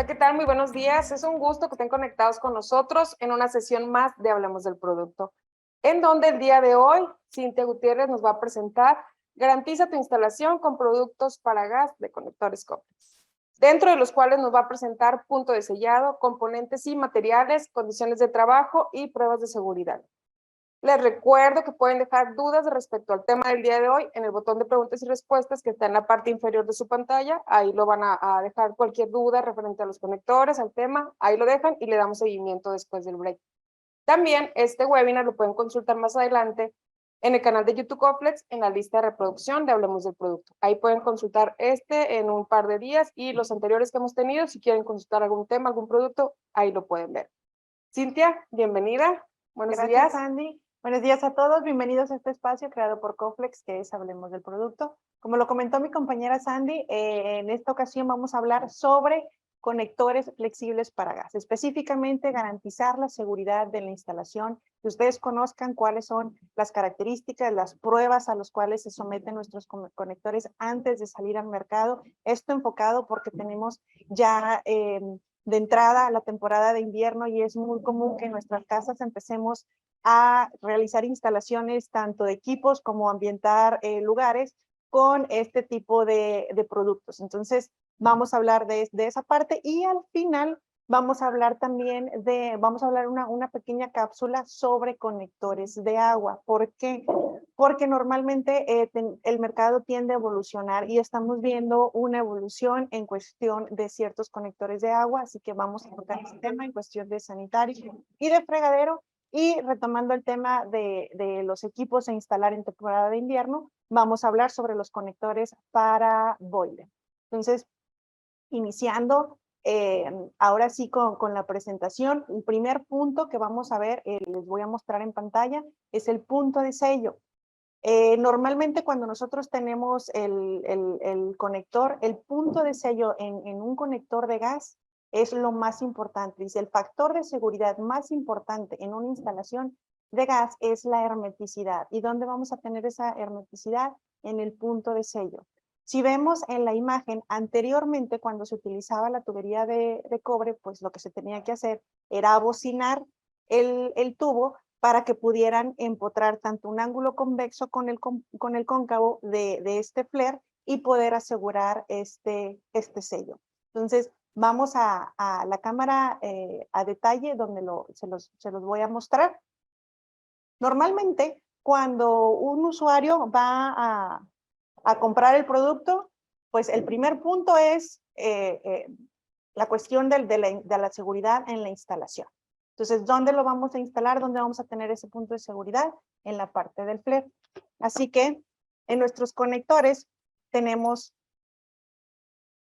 Hola, ¿qué tal? Muy buenos días. Es un gusto que estén conectados con nosotros en una sesión más de Hablemos del Producto, en donde el día de hoy Cintia Gutiérrez nos va a presentar Garantiza tu instalación con productos para gas de conectores Coflex, dentro de los cuales nos va a presentar punto de sellado, componentes y materiales, condiciones de trabajo y pruebas de seguridad. Les recuerdo que pueden dejar dudas respecto al tema del día de hoy en el botón de preguntas y respuestas que está en la parte inferior de su pantalla. Ahí lo van a dejar cualquier duda referente a los conectores, al tema. Ahí lo dejan y le damos seguimiento después del break. También este webinar lo pueden consultar más adelante en el canal de YouTube Coflex en la lista de reproducción de Hablemos del Producto. Ahí pueden consultar este en un par de días y los anteriores que hemos tenido. Si quieren consultar algún tema, algún producto, ahí lo pueden ver. Cintia, bienvenida. Buenos días. Gracias, Andy. Buenos días a todos. Bienvenidos a este espacio creado por Coflex, que es Hablemos del Producto. Como lo comentó mi compañera Sandy, en esta ocasión vamos a hablar sobre conectores flexibles para gas, específicamente garantizar la seguridad de la instalación, que ustedes conozcan cuáles son las características, las pruebas a las cuales se someten nuestros conectores antes de salir al mercado. Esto enfocado porque tenemos ya de entrada a la temporada de invierno y es muy común que en nuestras casas empecemos a realizar instalaciones tanto de equipos como ambientar lugares con este tipo de productos. Entonces, vamos a hablar de esa parte y al final vamos a hablar también vamos a hablar una pequeña cápsula sobre conectores de agua. ¿Por qué? Porque normalmente el mercado tiende a evolucionar y estamos viendo una evolución en cuestión de ciertos conectores de agua, así que vamos a tocar este tema en cuestión de sanitario y de fregadero. Y retomando el tema de los equipos a instalar en temporada de invierno, vamos a hablar sobre los conectores para boiler. Entonces, iniciando ahora sí con la presentación, el primer punto que vamos a ver, les voy a mostrar en pantalla, es el punto de sello. Normalmente cuando nosotros tenemos el conector, el punto de sello en un conector de gas es lo más importante. Dice, el factor de seguridad más importante en una instalación de gas es la hermeticidad. ¿Y dónde vamos a tener esa hermeticidad? En el punto de sello. Si vemos en la imagen, anteriormente cuando se utilizaba la tubería de cobre, pues lo que se tenía que hacer era abocinar el tubo para que pudieran empotrar tanto un ángulo convexo con el cóncavo de este flare y poder asegurar este sello. Entonces, vamos a la cámara a detalle donde se los voy a mostrar. Normalmente, cuando un usuario va a comprar el producto, pues el primer punto es la cuestión de la seguridad en la instalación. Entonces, ¿dónde lo vamos a instalar? ¿Dónde vamos a tener ese punto de seguridad? En la parte del flare. Así que en nuestros conectores tenemos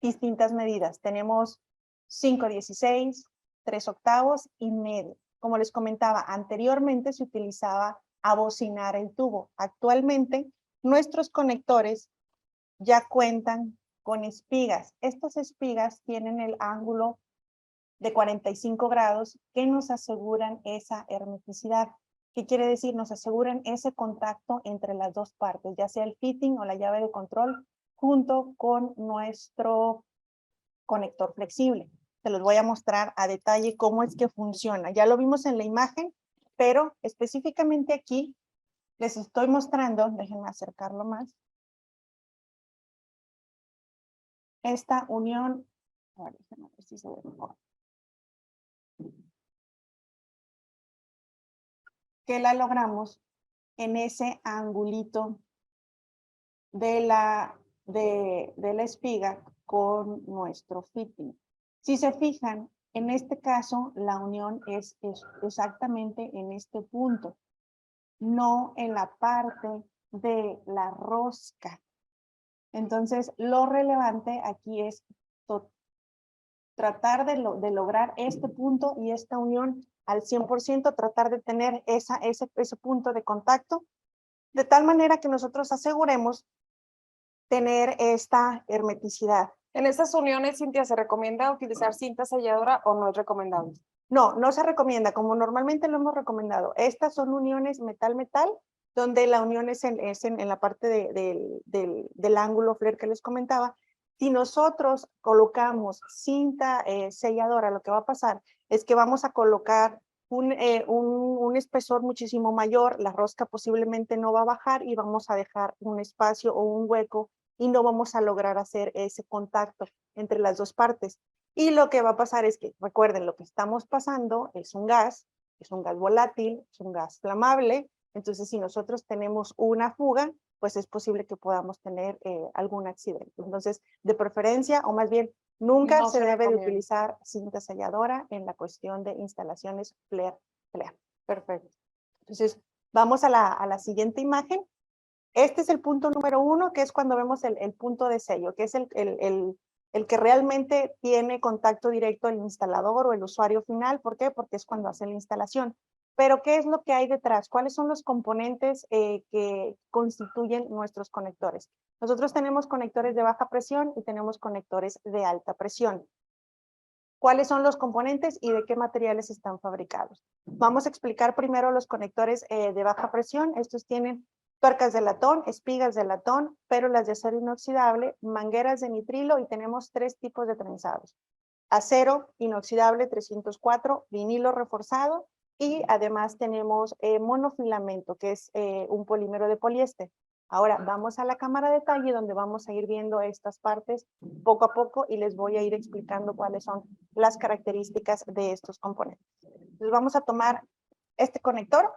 distintas medidas. Tenemos 5/16, 3 octavos y medio. Como les comentaba, anteriormente se utilizaba abocinar el tubo. Actualmente, nuestros conectores ya cuentan con espigas. Estas espigas tienen el ángulo de 45 grados que nos aseguran esa hermeticidad. ¿Qué quiere decir? Nos aseguran ese contacto entre las dos partes, ya sea el fitting o la llave de control, junto con nuestro conector flexible. Se los voy a mostrar a detalle cómo es que funciona. Ya lo vimos en la imagen, pero específicamente aquí les estoy mostrando, déjenme acercarlo más, esta unión, a ver, déjenme ver si se ve mejor, que la logramos en ese angulito de la espiga con nuestro fitting. Si se fijan, en este caso la unión es exactamente en este punto, no en la parte de la rosca. Entonces, lo relevante aquí es tratar de lograr este punto y esta unión al 100%, tratar de tener ese punto de contacto, de tal manera que nosotros aseguremos tener esta hermeticidad. En estas uniones, Cintia, ¿se recomienda utilizar cinta selladora o no es recomendable? No, no se recomienda, como normalmente lo hemos recomendado. Estas son uniones metal-metal, donde la unión es en la parte del ángulo flare que les comentaba, Si nosotros colocamos cinta selladora, lo que va a pasar es que vamos a colocar un espesor muchísimo mayor, la rosca posiblemente no va a bajar y vamos a dejar un espacio o un hueco y no vamos a lograr hacer ese contacto entre las dos partes. Y lo que va a pasar es que, recuerden, lo que estamos pasando es un gas volátil, es un gas flamable, entonces si nosotros tenemos una fuga, pues es posible que podamos tener algún accidente. Entonces, de preferencia, o más bien, nunca se debe de utilizar cinta selladora en la cuestión de instalaciones flare. Perfecto. Entonces, vamos a la siguiente imagen. Este es el punto número 1, que es cuando vemos el punto de sello, que es el que realmente tiene contacto directo el instalador o el usuario final. ¿Por qué? Porque es cuando hace la instalación. Pero, ¿qué es lo que hay detrás? ¿Cuáles son los componentes que constituyen nuestros conectores? Nosotros tenemos conectores de baja presión y tenemos conectores de alta presión. ¿Cuáles son los componentes y de qué materiales están fabricados? Vamos a explicar primero los conectores de baja presión. Estos tienen tuercas de latón, espigas de latón, pérolas de acero inoxidable, mangueras de nitrilo y tenemos 3 tipos de trenzados. Acero inoxidable 304, vinilo reforzado y además tenemos monofilamento, que es un polímero de poliéster. Ahora vamos a la cámara de detalle donde vamos a ir viendo estas partes poco a poco y les voy a ir explicando cuáles son las características de estos componentes. Entonces vamos a tomar este conector.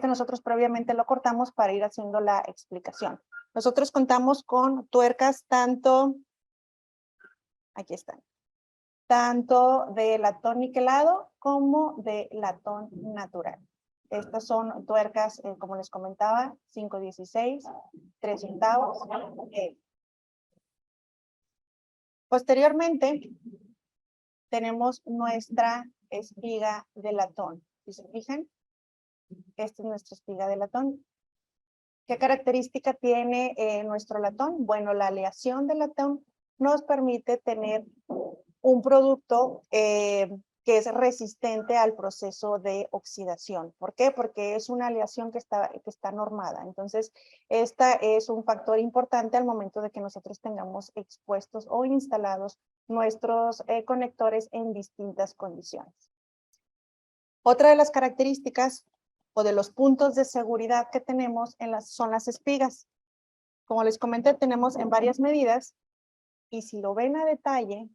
Nosotros previamente lo cortamos para ir haciendo la explicación. Nosotros contamos con tuercas aquí están, tanto de latón niquelado como de latón natural. Estas son tuercas, como les comentaba, 5/16, 3 centavos. Posteriormente, tenemos nuestra espiga de latón. Si se fijan, esta es nuestra espiga de latón. ¿Qué característica tiene nuestro latón? Bueno, la aleación de latón nos permite tener un producto que es resistente al proceso de oxidación. ¿Por qué? Porque es una aleación que está normada. Entonces, esta es un factor importante al momento de que nosotros tengamos expuestos o instalados nuestros conectores en distintas condiciones. Otra de las características o de los puntos de seguridad que tenemos son las espigas. Como les comenté, tenemos en varias medidas y si lo ven a detalle,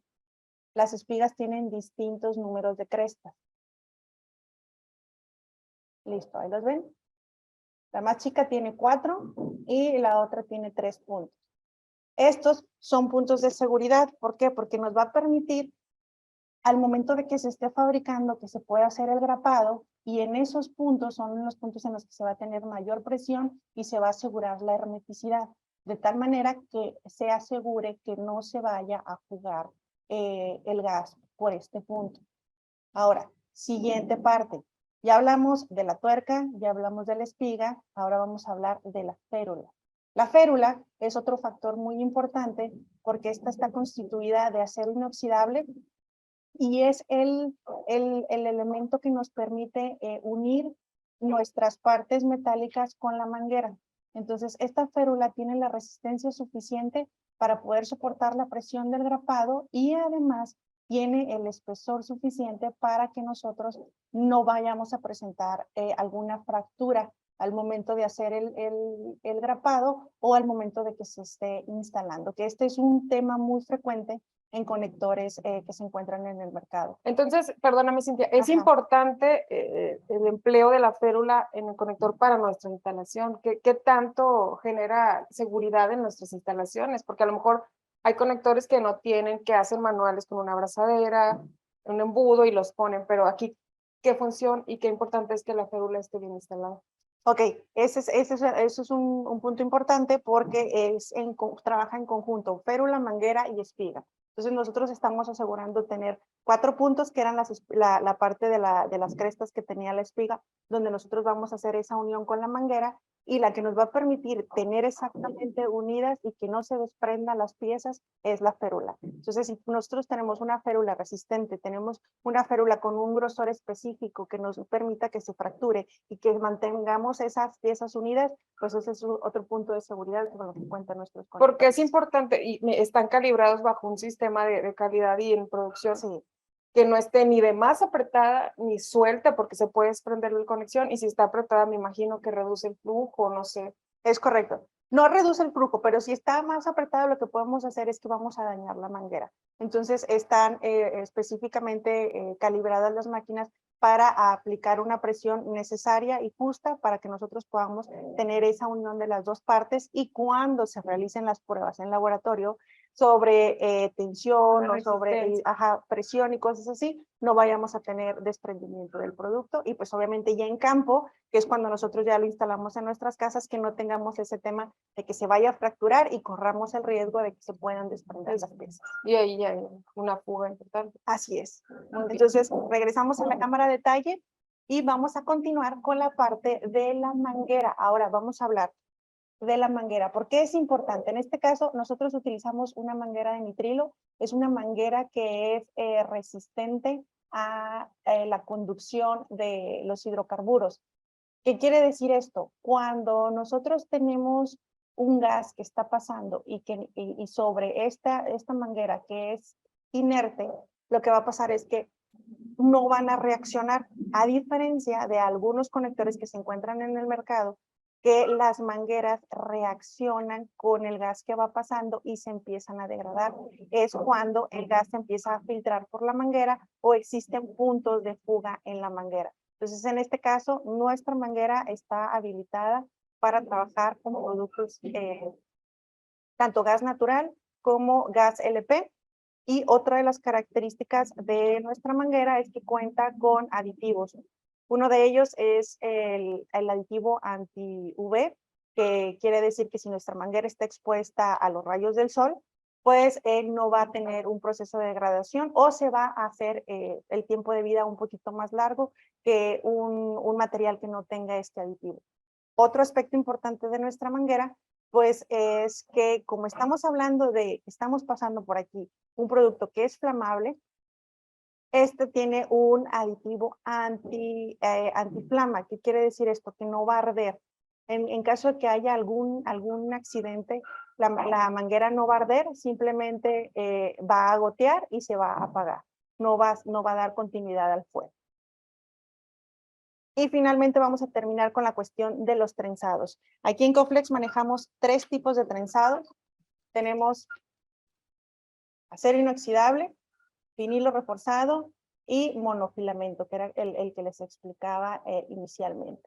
las espigas tienen distintos números de crestas. Listo, ahí los ven. La más chica tiene 4 y la otra tiene 3 puntos. Estos son puntos de seguridad. ¿Por qué? Porque nos va a permitir al momento de que se esté fabricando que se pueda hacer el grapado y en esos puntos son los puntos en los que se va a tener mayor presión y se va a asegurar la hermeticidad, de tal manera que se asegure que no se vaya a fugar el gas por este punto. Ahora, siguiente parte. Ya hablamos de la tuerca, ya hablamos de la espiga, ahora vamos a hablar de la férula. La férula es otro factor muy importante porque esta está constituida de acero inoxidable y es el elemento que nos permite unir nuestras partes metálicas con la manguera. Entonces, esta férula tiene la resistencia suficiente para poder soportar la presión del grapado y además tiene el espesor suficiente para que nosotros no vayamos a presentar alguna fractura al momento de hacer el grapado o al momento de que se esté instalando, que este es un tema muy frecuente en conectores que se encuentran en el mercado. Entonces, perdóname, Cintia, es importante el empleo de la férula en el conector para nuestra instalación. ¿Qué tanto genera seguridad en nuestras instalaciones? Porque a lo mejor hay conectores que no tienen, que hacen manuales con una abrazadera, un embudo y los ponen, pero aquí, ¿qué función y qué importante es que la férula esté bien instalada? Ok, ese es un punto importante porque trabaja en conjunto, férula, manguera y espiga. Entonces nosotros estamos asegurando tener 4 puntos que eran la parte de las crestas que tenía la espiga, donde nosotros vamos a hacer esa unión con la manguera, y la que nos va a permitir tener exactamente unidas y que no se desprendan las piezas es la férula. Entonces, si nosotros tenemos una férula resistente, tenemos una férula con un grosor específico que nos permita que se fracture y que mantengamos esas piezas unidas, pues ese es otro punto de seguridad con lo que cuentan nuestros conectores. Porque es importante y están calibrados bajo un sistema de calidad y en producción. Sí. Que no esté ni de más apretada ni suelta porque se puede desprender la conexión, y si está apretada me imagino que reduce el flujo, no sé. Es correcto. No reduce el flujo, pero si está más apretado, lo que podemos hacer es que vamos a dañar la manguera. Entonces, están específicamente calibradas las máquinas para aplicar una presión necesaria y justa para que nosotros podamos tener esa unión de las dos partes, y cuando se realicen las pruebas en laboratorio sobre tensión o sobre presión y cosas así, no vayamos a tener desprendimiento del producto. Y pues obviamente ya en campo, que es cuando nosotros ya lo instalamos en nuestras casas, que no tengamos ese tema de que se vaya a fracturar y corramos el riesgo de que se puedan desprender las piezas. Y ahí ya hay una fuga importante. Así es. Entonces, regresamos a la cámara de talle y vamos a continuar con la parte de la manguera. Ahora vamos a hablar de la manguera. ¿Por qué es importante? En este caso, nosotros utilizamos una manguera de nitrilo. Es una manguera que es resistente a la conducción de los hidrocarburos. ¿Qué quiere decir esto? Cuando nosotros tenemos un gas que está pasando y sobre esta manguera que es inerte, lo que va a pasar es que no van a reaccionar, a diferencia de algunos conectores que se encuentran en el mercado, que las mangueras reaccionan con el gas que va pasando y se empiezan a degradar. Es cuando el gas se empieza a filtrar por la manguera o existen puntos de fuga en la manguera. Entonces, en este caso, nuestra manguera está habilitada para trabajar con productos, tanto gas natural como gas LP. Y otra de las características de nuestra manguera es que cuenta con aditivos. Uno de ellos es el aditivo anti-UV, que quiere decir que si nuestra manguera está expuesta a los rayos del sol, pues no va a tener un proceso de degradación, o se va a hacer el tiempo de vida un poquito más largo que un material que no tenga este aditivo. Otro aspecto importante de nuestra manguera, pues es que como estamos hablando estamos pasando por aquí un producto que es flamable, este tiene un aditivo antiflama. ¿Qué quiere decir esto? Que no va a arder. En caso de que haya algún accidente, la manguera no va a arder, simplemente va a gotear y se va a apagar. No va a dar continuidad al fuego. Y finalmente vamos a terminar con la cuestión de los trenzados. Aquí en Coflex manejamos 3 tipos de trenzados. Tenemos acero inoxidable, vinilo reforzado y monofilamento, que era el que les explicaba inicialmente.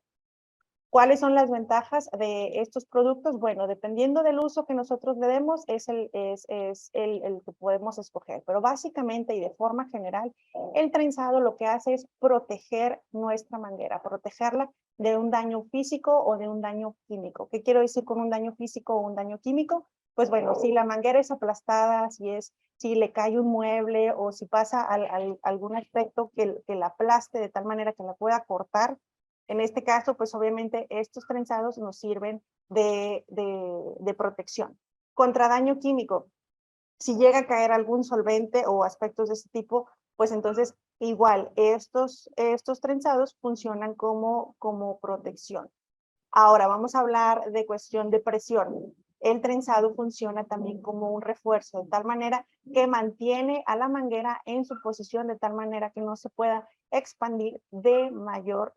¿Cuáles son las ventajas de estos productos? Bueno, dependiendo del uso que nosotros le demos, es el que podemos escoger. Pero básicamente y de forma general, el trenzado lo que hace es proteger nuestra manguera, protegerla de un daño físico o de un daño químico. ¿Qué quiero decir con un daño físico o un daño químico? Pues bueno, si la manguera es aplastada, si le cae un mueble o si pasa algún aspecto que la aplaste de tal manera que la pueda cortar, en este caso, pues obviamente estos trenzados nos sirven de protección. Contra daño químico, si llega a caer algún solvente o aspectos de ese tipo, pues entonces igual estos trenzados funcionan como protección. Ahora vamos a hablar de cuestión de presión. El trenzado funciona también como un refuerzo, de tal manera que mantiene a la manguera en su posición, de tal manera que no se pueda expandir de mayor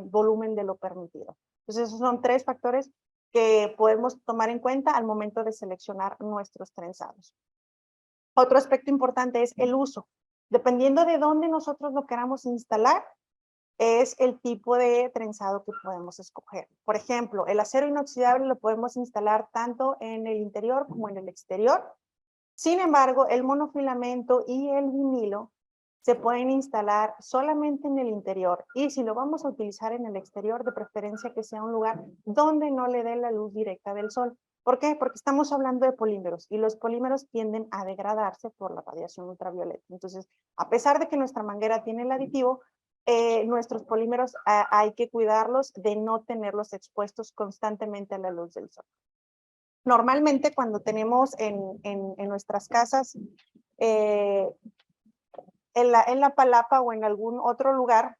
volumen de lo permitido. Entonces, esos son 3 factores que podemos tomar en cuenta al momento de seleccionar nuestros trenzados. Otro aspecto importante es el uso. Dependiendo de dónde nosotros lo queramos instalar, es el tipo de trenzado que podemos escoger. Por ejemplo, el acero inoxidable lo podemos instalar tanto en el interior como en el exterior. Sin embargo, el monofilamento y el vinilo se pueden instalar solamente en el interior, y si lo vamos a utilizar en el exterior, de preferencia que sea un lugar donde no le dé la luz directa del sol. ¿Por qué? Porque estamos hablando de polímeros y los polímeros tienden a degradarse por la radiación ultravioleta. Entonces, a pesar de que nuestra manguera tiene el aditivo, nuestros polímeros hay que cuidarlos de no tenerlos expuestos constantemente a la luz del sol. Normalmente cuando tenemos en nuestras casas, en la palapa o en algún otro lugar,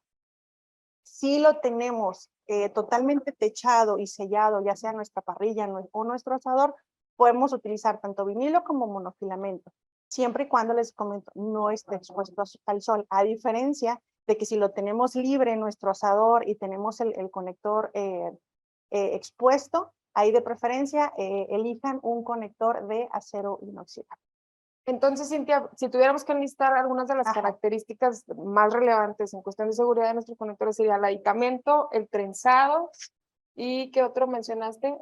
si lo tenemos totalmente techado y sellado, ya sea nuestra parrilla o nuestro asador, podemos utilizar tanto vinilo como monofilamento, siempre y cuando, les comento, no esté expuesto al sol, a diferencia de que si lo tenemos libre en nuestro asador y tenemos el conector expuesto, ahí de preferencia elijan un conector de acero inoxidable. Entonces, Cintia, si tuviéramos que listar algunas de las características más relevantes en cuestión de seguridad de nuestros conectores, sería el aditamento, el trenzado, ¿y qué otro mencionaste?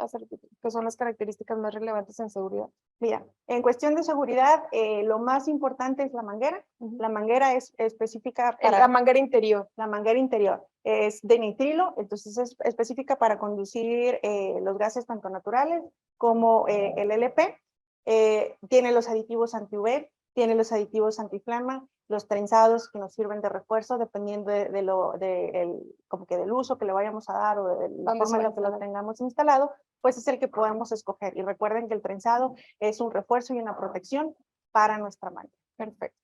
¿Qué son las características más relevantes en seguridad? Mira, en cuestión de seguridad, lo más importante es la manguera. La manguera es específica para... La manguera interior. La manguera interior es de nitrilo, entonces es específica para conducir los gases tanto naturales como el LP. Tiene los aditivos anti-UV, tiene los aditivos antiflama, los trenzados que nos sirven de refuerzo dependiendo como que del uso que le vayamos a dar o de la forma en la que lo tengamos instalado, pues es el que podemos escoger. Y recuerden que el trenzado es un refuerzo y una protección para nuestra manguera. Perfecto.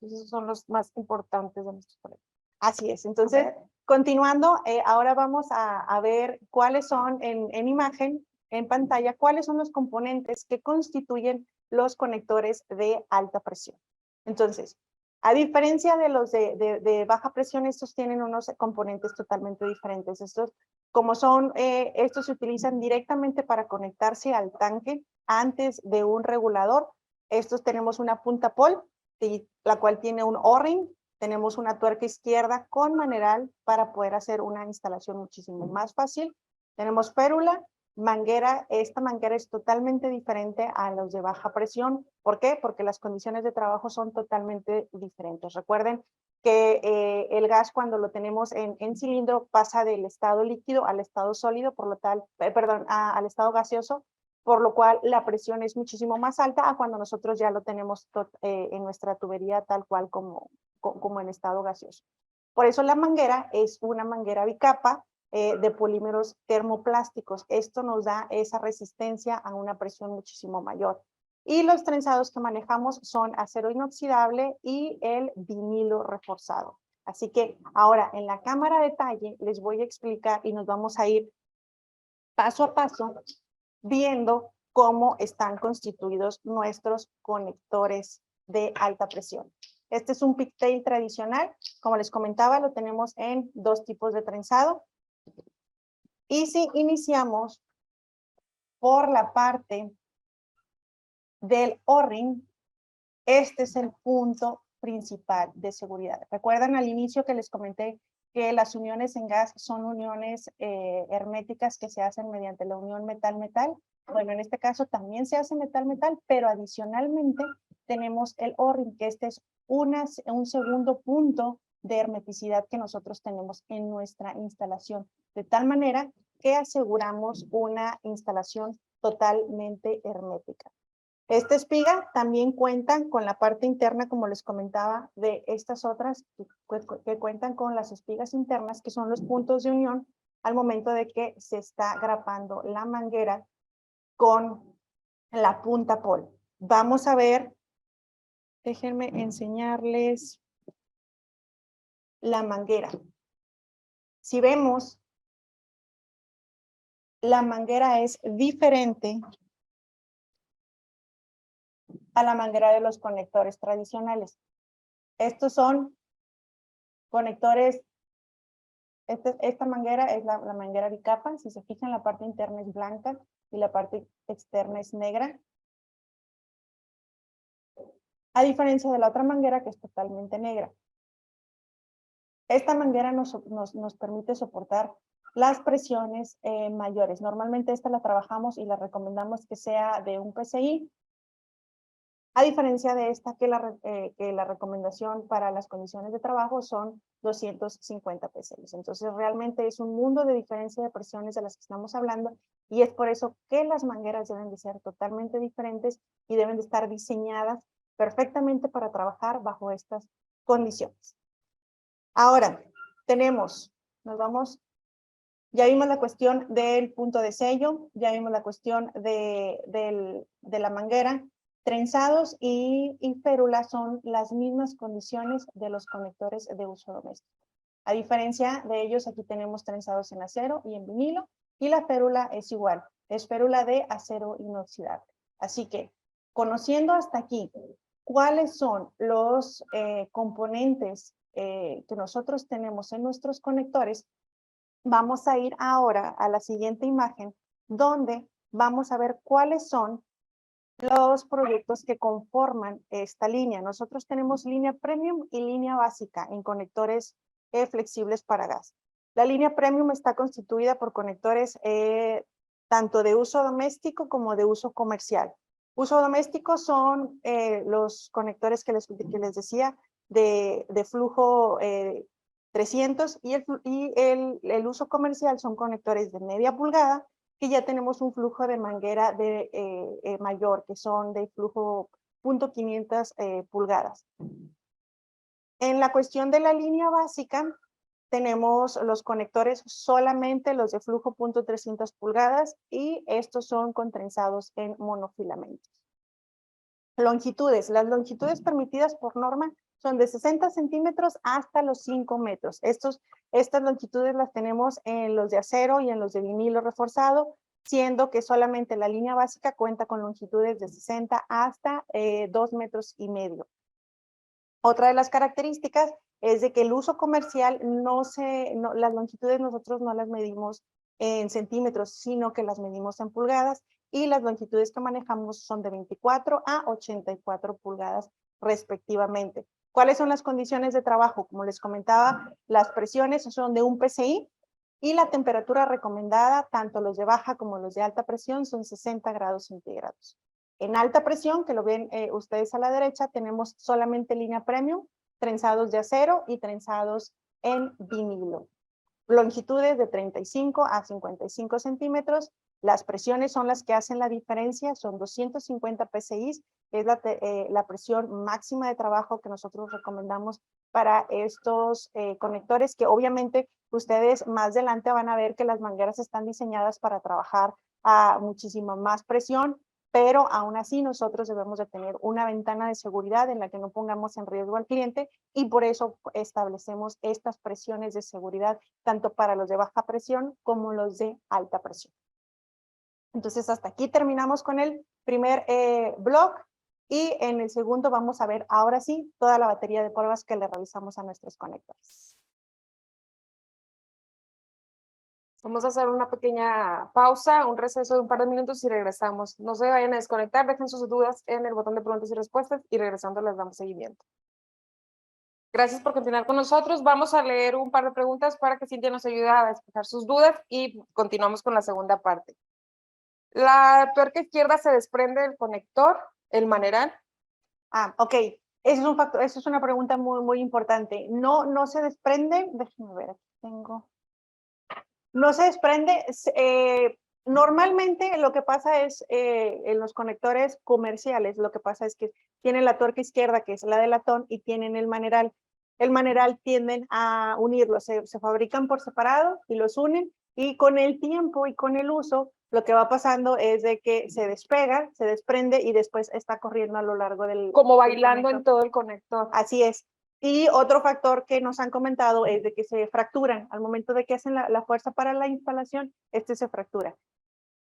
Esos son los más importantes de nuestros conectores. Así es. Entonces, continuando, ahora vamos a ver cuáles son en imagen, en pantalla, cuáles son los componentes que constituyen los conectores de alta presión. Entonces, a diferencia de los de baja presión, estos tienen unos componentes totalmente diferentes. Estos, estos se utilizan directamente para conectarse al tanque antes de un regulador. Estos tenemos una punta pol, la cual tiene un O-ring. Tenemos una tuerca izquierda con maneral para poder hacer una instalación muchísimo más fácil. Tenemos férula, manguera. Esta manguera es totalmente diferente a los de baja presión. ¿Por qué? Porque las condiciones de trabajo son totalmente diferentes. Recuerden que el gas, cuando lo tenemos en cilindro, pasa del estado líquido al estado sólido, por lo tal, al estado gaseoso, por lo cual la presión es muchísimo más alta a cuando nosotros ya lo tenemos en nuestra tubería tal cual como en estado gaseoso. Por eso la manguera es una manguera bicapa de polímeros termoplásticos. Esto nos da esa resistencia a una presión muchísimo mayor. Y los trenzados que manejamos son acero inoxidable y el vinilo reforzado. Así que ahora en la cámara de detalle les voy a explicar y nos vamos a ir paso a paso viendo cómo están constituidos nuestros conectores de alta presión. Este es un pigtail tradicional. Como les comentaba, lo tenemos en dos tipos de trenzado. Y si iniciamos por la parte del O-ring, este es el punto principal de seguridad. ¿Recuerdan al inicio que les comenté que las uniones en gas son uniones herméticas que se hacen mediante la unión metal-metal? Bueno, en este caso también se hace metal-metal, pero adicionalmente tenemos el O-ring, que este es un segundo punto de hermeticidad que nosotros tenemos en nuestra instalación, de tal manera que aseguramos una instalación totalmente hermética. Esta espiga también cuenta con la parte interna, como les comentaba, de estas otras que cuentan con las espigas internas, que son los puntos de unión al momento de que se está grapando la manguera con la punta pol. Vamos a ver, déjenme enseñarles la manguera. Si vemos, la manguera es diferente a la manguera de los conectores tradicionales. Estos son conectores, esta manguera es la manguera bicapa. Si se fijan, la parte interna es blanca y la parte externa es negra. A diferencia de la otra manguera que es totalmente negra. Esta manguera nos permite soportar las presiones mayores. Normalmente esta la trabajamos y la recomendamos que sea de un PSI. A diferencia de esta, que la recomendación para las condiciones de trabajo son 250 PSI. Entonces, realmente es un mundo de diferencia de presiones de las que estamos hablando Y es por eso que las mangueras deben de ser totalmente diferentes y deben de estar diseñadas perfectamente para trabajar bajo estas condiciones. Ahora, ya vimos la cuestión del punto de sello, ya vimos la cuestión de la manguera. Trenzados y férula son las mismas condiciones de los conectores de uso doméstico. A diferencia de ellos, aquí tenemos trenzados en acero y en vinilo, y la férula es igual, es férula de acero inoxidable. Así que, conociendo hasta aquí cuáles son los componentes que nosotros tenemos en nuestros conectores, vamos a ir ahora a la siguiente imagen, donde vamos a ver cuáles son los productos que conforman esta línea. Nosotros tenemos línea premium y línea básica en conectores flexibles para gas. La línea premium está constituida por conectores tanto de uso doméstico como de uso comercial. Uso doméstico son los conectores que les decía de flujo 300 y el uso comercial son conectores de media pulgada, que ya tenemos un flujo de manguera mayor, que son de flujo 0.500 pulgadas. En la cuestión de la línea básica, tenemos los conectores solamente los de flujo 0.300 pulgadas y estos son contrenzados en monofilamentos. Longitudes. Las longitudes permitidas por norma son de 60 centímetros hasta los 5 metros. Estas longitudes las tenemos en los de acero y en los de vinilo reforzado, siendo que solamente la línea básica cuenta con longitudes de 60 hasta 2 metros y medio. Otra de las características es de que el uso comercial las longitudes nosotros no las medimos en centímetros, sino que las medimos en pulgadas, y las longitudes que manejamos son de 24 a 84 pulgadas respectivamente. ¿Cuáles son las condiciones de trabajo? Como les comentaba, las presiones son de 1 PSI y la temperatura recomendada, tanto los de baja como los de alta presión, son 60 grados centígrados. En alta presión, que lo ven ustedes a la derecha, tenemos solamente línea premium, trenzados de acero y trenzados en vinilo. Longitudes de 35 a 55 centímetros. Las presiones son las que hacen la diferencia, son 250 PSI, que es la presión máxima de trabajo que nosotros recomendamos para estos conectores, que obviamente ustedes más adelante van a ver que las mangueras están diseñadas para trabajar a muchísima más presión, pero aún así nosotros debemos de tener una ventana de seguridad en la que no pongamos en riesgo al cliente, y por eso establecemos estas presiones de seguridad tanto para los de baja presión como los de alta presión. Entonces hasta aquí terminamos con el primer bloque, y en el segundo vamos a ver ahora sí toda la batería de pruebas que le realizamos a nuestros conectores. Vamos a hacer una pequeña pausa, un receso de un par de minutos y regresamos. No se vayan a desconectar, dejen sus dudas en el botón de preguntas y respuestas y regresando les damos seguimiento. Gracias por continuar con nosotros. Vamos a leer un par de preguntas para que Cintia nos ayude a despejar sus dudas y continuamos con la segunda parte. La tuerca izquierda se desprende del conector, el maneral. Ok. Ese es un factor, esa es una pregunta muy, muy importante. No se desprende, déjenme ver, aquí tengo. No se desprende. Normalmente lo que pasa es, en los conectores comerciales, lo que pasa es que tienen la tuerca izquierda, que es la de latón, y tienen el maneral. El maneral tienden a unirlos, se fabrican por separado y los unen, y con el tiempo y con el uso, lo que va pasando es de que se despega, se desprende y después está corriendo a lo largo del... Como bailando en todo el conector. Así es. Y otro factor que nos han comentado es de que se fracturan. Al momento de que hacen la fuerza para la instalación, se fractura.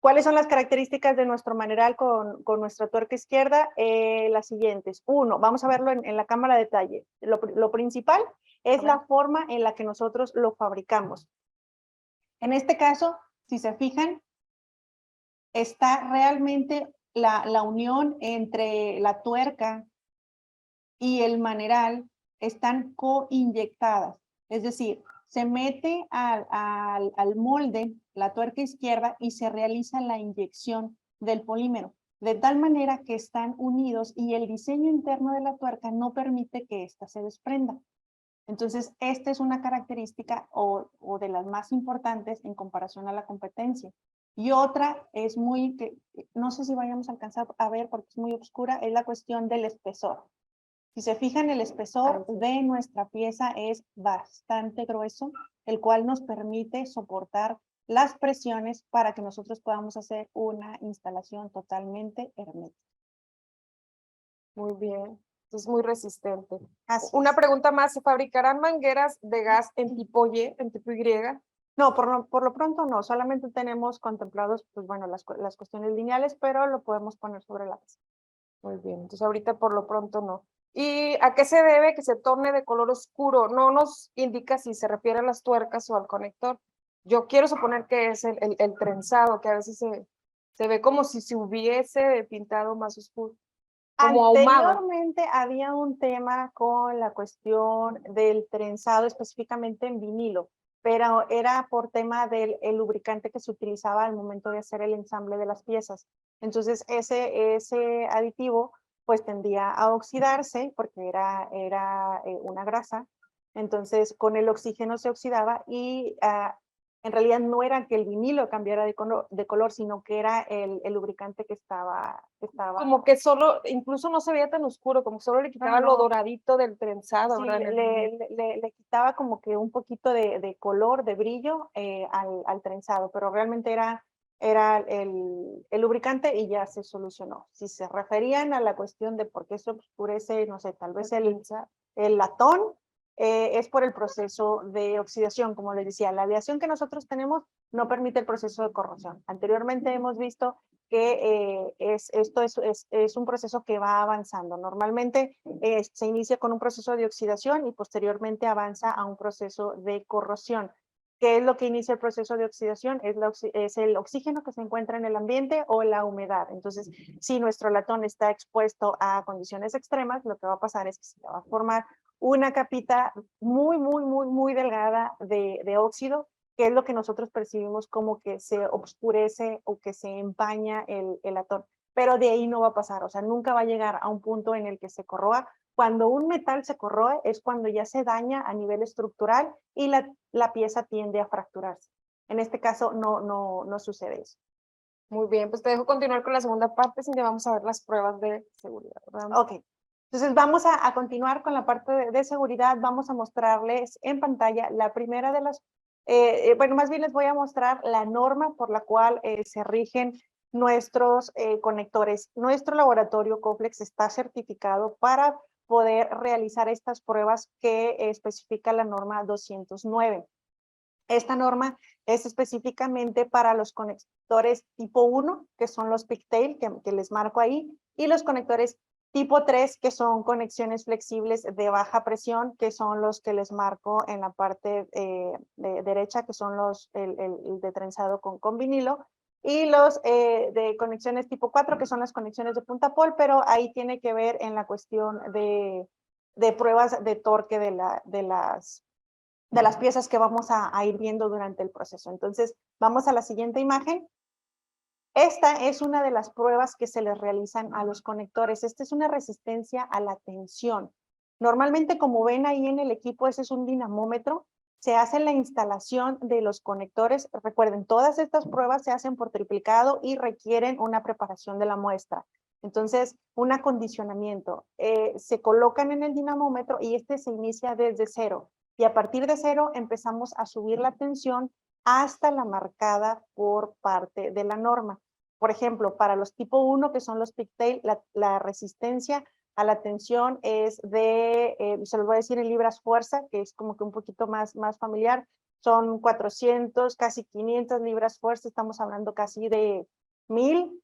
¿Cuáles son las características de nuestro maneral con nuestra tuerca izquierda? Las siguientes. Uno, vamos a verlo en la cámara de detalle. Lo principal es la forma en la que nosotros lo fabricamos. En este caso, si se fijan, está realmente la unión entre la tuerca y el maneral están coinyectadas, es decir, se mete al molde la tuerca izquierda y se realiza la inyección del polímero, de tal manera que están unidos y el diseño interno de la tuerca no permite que ésta se desprenda. Entonces, esta es una característica o de las más importantes en comparación a la competencia. Y otra es no sé si vayamos a alcanzar a ver porque es muy oscura, es la cuestión del espesor. Si se fijan, el espesor de nuestra pieza es bastante grueso, el cual nos permite soportar las presiones para que nosotros podamos hacer una instalación totalmente hermética. Muy bien, es muy resistente. Así Una es. pregunta más, ¿se fabricarán mangueras de gas en tipo Y, en tipo Y? No, por lo pronto no, solamente tenemos contemplados, pues bueno, las cuestiones lineales, pero lo podemos poner sobre la mesa. Muy bien, entonces ahorita por lo pronto no. ¿Y a qué se debe que se torne de color oscuro? No nos indica si se refiere a las tuercas o al conector. Yo quiero suponer que es el trenzado, que a veces se ve como si se hubiese pintado más oscuro, como ahumado. Anteriormente había un tema con la cuestión del trenzado, específicamente en vinilo, pero era por tema del el lubricante que se utilizaba al momento de hacer el ensamble de las piezas. Entonces, ese aditivo pues tendía a oxidarse porque era una grasa. Entonces, con el oxígeno se oxidaba y en realidad no era que el vinilo cambiara de color, sino que era el lubricante que estaba. Como que solo, incluso no se veía tan oscuro, como solo le No, quitaba lo no, doradito del trenzado, sí, ¿verdad? le quitaba como que un poquito de color, de brillo al trenzado, pero realmente era el lubricante y ya se solucionó. Si se referían a la cuestión de por qué se oscurece, no sé, tal vez el latón, es por el proceso de oxidación, como les decía, la aleación que nosotros tenemos no permite el proceso de corrosión. Anteriormente hemos visto que esto es un proceso que va avanzando. Normalmente se inicia con un proceso de oxidación y posteriormente avanza a un proceso de corrosión. ¿Qué es lo que inicia el proceso de oxidación? Es el oxígeno que se encuentra en el ambiente o la humedad. Entonces, si nuestro latón está expuesto a condiciones extremas, lo que va a pasar es que se va a formar una capita muy delgada de óxido, que es lo que nosotros percibimos como que se oscurece o que se empaña el latón. Pero de ahí no va a pasar, o sea, nunca va a llegar a un punto en el que se corroa. Cuando un metal se corroe es cuando ya se daña a nivel estructural y la pieza tiende a fracturarse. En este caso no sucede eso. Muy bien, pues te dejo continuar con la segunda parte, sin que vamos a ver las pruebas de seguridad, ¿verdad? Ok, entonces vamos a continuar con la parte de seguridad. Vamos a mostrarles en pantalla la primera de las, bueno, más bien les voy a mostrar la norma por la cual se rigen nuestros conectores. Nuestro laboratorio Coflex está certificado para poder realizar estas pruebas que especifica la norma 209. Esta norma es específicamente para los conectores tipo 1, que son los pigtail, que les marco ahí, y los conectores tipo 3, que son conexiones flexibles de baja presión, que son los que les marco en la parte derecha, que son el de trenzado con vinilo, y los de conexiones tipo 4, que son las conexiones de punta pol, pero ahí tiene que ver en la cuestión de pruebas de torque de las piezas que vamos a ir viendo durante el proceso. Entonces, vamos a la siguiente imagen. Esta es una de las pruebas que se les realizan a los conectores. Esta es una resistencia a la tensión. Normalmente, como ven ahí en el equipo, ese es un dinamómetro. Se hace la instalación de los conectores. Recuerden, todas estas pruebas se hacen por triplicado y requieren una preparación de la muestra. Entonces, un acondicionamiento. Se colocan en el dinamómetro y este se inicia desde cero. Y a partir de cero empezamos a subir la tensión hasta la marcada por parte de la norma. Por ejemplo, para los tipo 1, que son los pigtail, la resistencia a la tensión es se los voy a decir en libras fuerza, que es como que un poquito más familiar, son 400, casi 500 libras fuerza, estamos hablando casi de 1000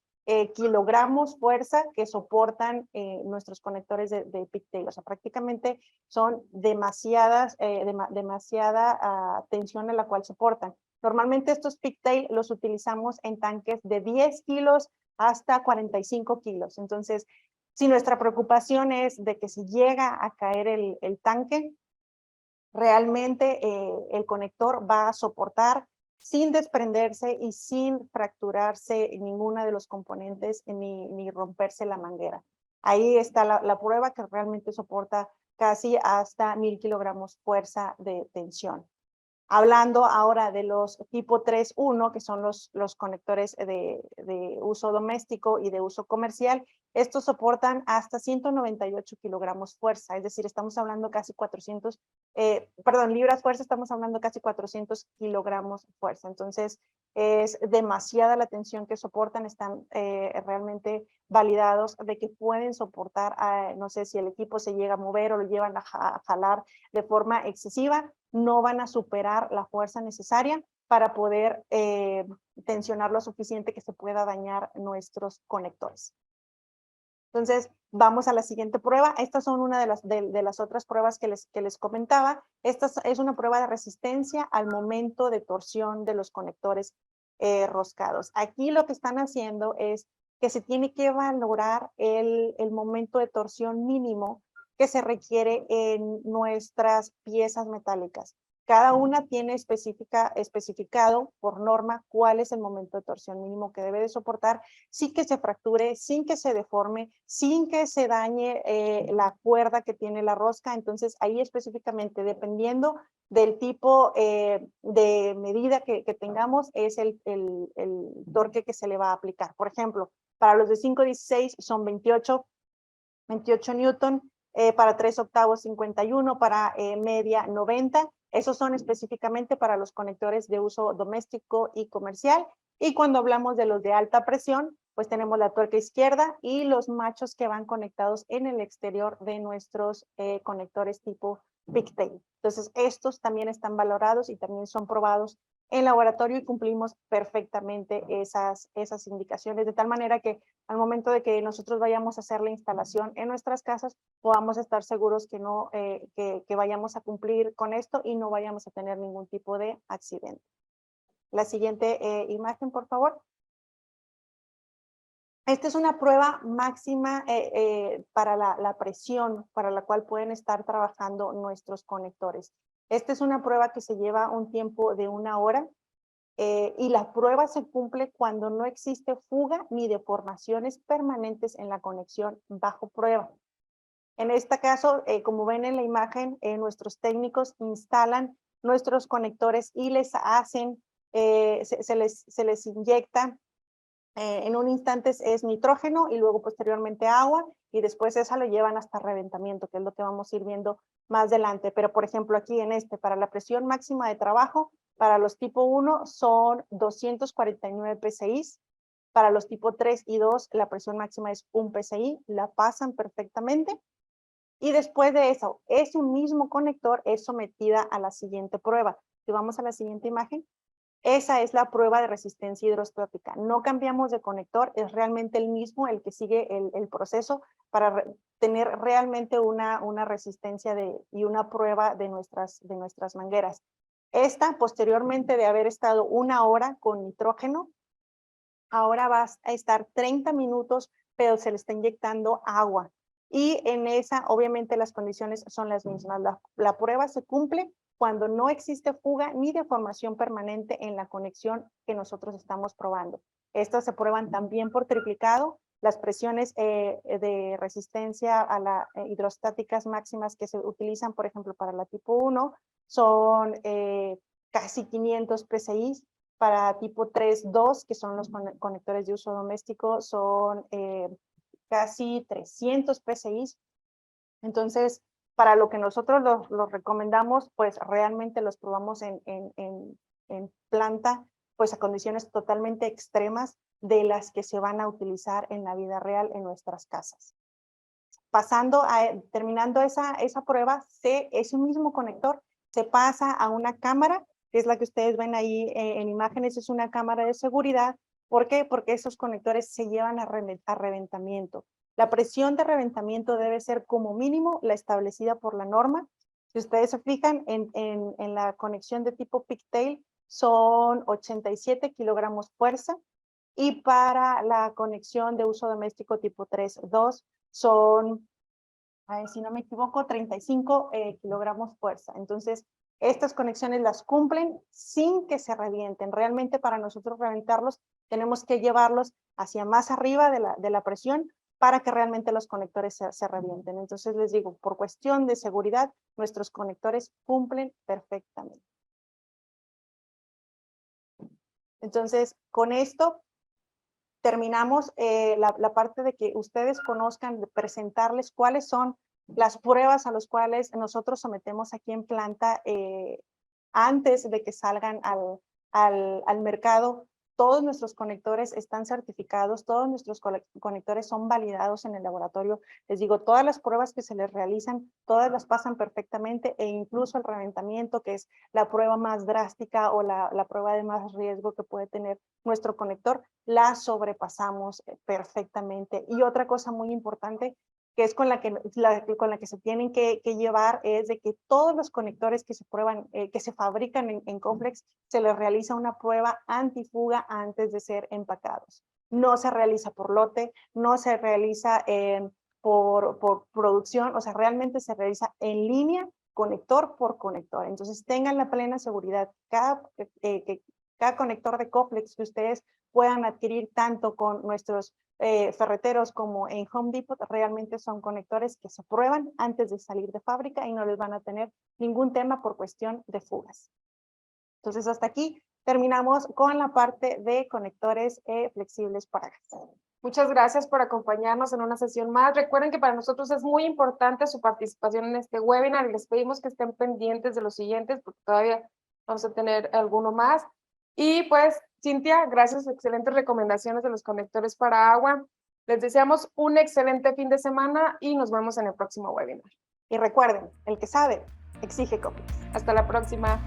kilogramos fuerza que soportan nuestros conectores de pigtail. O sea, prácticamente son demasiada tensión a la cual soportan. Normalmente estos pigtail los utilizamos en tanques de 10 kilos hasta 45 kilos. Entonces, si nuestra preocupación es de que si llega a caer el tanque, realmente el conector va a soportar sin desprenderse y sin fracturarse ninguna de los componentes ni romperse la manguera. Ahí está la prueba que realmente soporta casi hasta 1000 kilogramos fuerza de tensión. Hablando ahora de los tipo 3.1, que son los conectores de uso doméstico y de uso comercial, estos soportan hasta 198 kilogramos fuerza, es decir, estamos hablando casi 400, libras fuerza, estamos hablando casi 400 kilogramos fuerza. Entonces, es demasiada la tensión que soportan, están realmente validados de que pueden soportar, no sé si el equipo se llega a mover o lo llevan a jalar de forma excesiva, no van a superar la fuerza necesaria para poder tensionar lo suficiente que se pueda dañar nuestros conectores. Entonces, vamos a la siguiente prueba. Estas son una de las otras pruebas que les comentaba. Esta es una prueba de resistencia al momento de torsión de los conectores roscados. Aquí lo que están haciendo es que se tiene que valorar el momento de torsión mínimo que se requiere en nuestras piezas metálicas. Cada una tiene especificado por norma cuál es el momento de torsión mínimo que debe de soportar sin que se fracture, sin que se deforme, sin que se dañe la cuerda que tiene la rosca. Entonces, ahí específicamente, dependiendo del tipo de medida que tengamos, es el torque que se le va a aplicar. Por ejemplo, para los de 5/16 son 28 newton, para 3 octavos 51, para media 90. Esos son específicamente para los conectores de uso doméstico y comercial. Y cuando hablamos de los de alta presión, pues tenemos la tuerca izquierda y los machos que van conectados en el exterior de nuestros conectores tipo pigtail. Entonces, estos también están valorados y también son probados en laboratorio y cumplimos perfectamente esas indicaciones, de tal manera que al momento de que nosotros vayamos a hacer la instalación en nuestras casas, podamos estar seguros que no, que vayamos a cumplir con esto y no vayamos a tener ningún tipo de accidente. La siguiente imagen, por favor. Esta es una prueba máxima para la presión para la cual pueden estar trabajando nuestros conectores. Esta es una prueba que se lleva un tiempo de 1 hora. Y la prueba se cumple cuando no existe fuga ni deformaciones permanentes en la conexión bajo prueba. En este caso, como ven en la imagen, nuestros técnicos instalan nuestros conectores y les hacen, se les inyecta, en un instante es nitrógeno y luego posteriormente agua y después esa lo llevan hasta reventamiento, que es lo que vamos a ir viendo más adelante. Pero por ejemplo aquí en para la presión máxima de trabajo, para los tipo 1 son 249 psi, para los tipo 3 y 2 la presión máxima es 1 psi, la pasan perfectamente. Y después de eso, ese mismo conector es sometida a la siguiente prueba. Si vamos a la siguiente imagen, esa es la prueba de resistencia hidrostática. No cambiamos de conector, es realmente el mismo el que sigue el proceso para tener realmente una resistencia y una prueba de nuestras mangueras. Esta, posteriormente de haber estado 1 hora con nitrógeno, ahora va a estar 30 minutos, pero se le está inyectando agua. Y en esa, obviamente, las condiciones son las mismas. La prueba se cumple cuando no existe fuga ni deformación permanente en la conexión que nosotros estamos probando. Estas se prueban también por triplicado. Las presiones de resistencia a las hidrostáticas máximas que se utilizan, por ejemplo, para la tipo 1, son casi 500 PSI. Para tipo 3.2, que son los conectores de uso doméstico, son casi 300 PSI. Entonces, para lo que nosotros los recomendamos, pues realmente los probamos en planta, pues a condiciones totalmente extremas de las que se van a utilizar en la vida real en nuestras casas. Terminando esa prueba, ese mismo conector se pasa a una cámara, que es la que ustedes ven ahí en imágenes, es una cámara de seguridad. ¿Por qué? Porque esos conectores se llevan a reventamiento. La presión de reventamiento debe ser como mínimo la establecida por la norma. Si ustedes se fijan en la conexión de tipo pigtail, son 87 kilogramos fuerza, y para la conexión de uso doméstico tipo 3.2 son, si no me equivoco, 35 kilogramos fuerza. Entonces, estas conexiones las cumplen sin que se revienten. Realmente para nosotros reventarlos, tenemos que llevarlos hacia más arriba de la presión para que realmente los conectores se revienten. Entonces, les digo, por cuestión de seguridad, nuestros conectores cumplen perfectamente. Entonces, con esto terminamos la parte de que ustedes conozcan, de presentarles cuáles son las pruebas a las cuales nosotros sometemos aquí en planta antes de que salgan al mercado. Todos nuestros conectores están certificados, todos nuestros conectores son validados en el laboratorio. Les digo, todas las pruebas que se les realizan, todas las pasan perfectamente e incluso el reventamiento, que es la prueba más drástica o la prueba de más riesgo que puede tener nuestro conector, la sobrepasamos perfectamente. Y otra cosa muy importante que es con la que se tienen que llevar, es de que todos los conectores que se prueban, que se fabrican en Coflex, se les realiza una prueba antifuga antes de ser empacados. No se realiza por lote, no se realiza por producción, o sea, realmente se realiza en línea, conector por conector. Entonces, tengan la plena seguridad que cada conector de Coflex que ustedes puedan adquirir tanto con nuestros ferreteros como en Home Depot realmente son conectores que se prueban antes de salir de fábrica y no les van a tener ningún tema por cuestión de fugas. Entonces, hasta aquí terminamos con la parte de conectores flexibles para gas. Muchas gracias por acompañarnos en una sesión más. Recuerden que para nosotros es muy importante su participación en este webinar y les pedimos que estén pendientes de los siguientes porque todavía vamos a tener alguno más. Y pues, Cintia, gracias, excelentes recomendaciones de los conectores para agua. Les deseamos un excelente fin de semana y nos vemos en el próximo webinar. Y recuerden, el que sabe, exige Coflex. Hasta la próxima.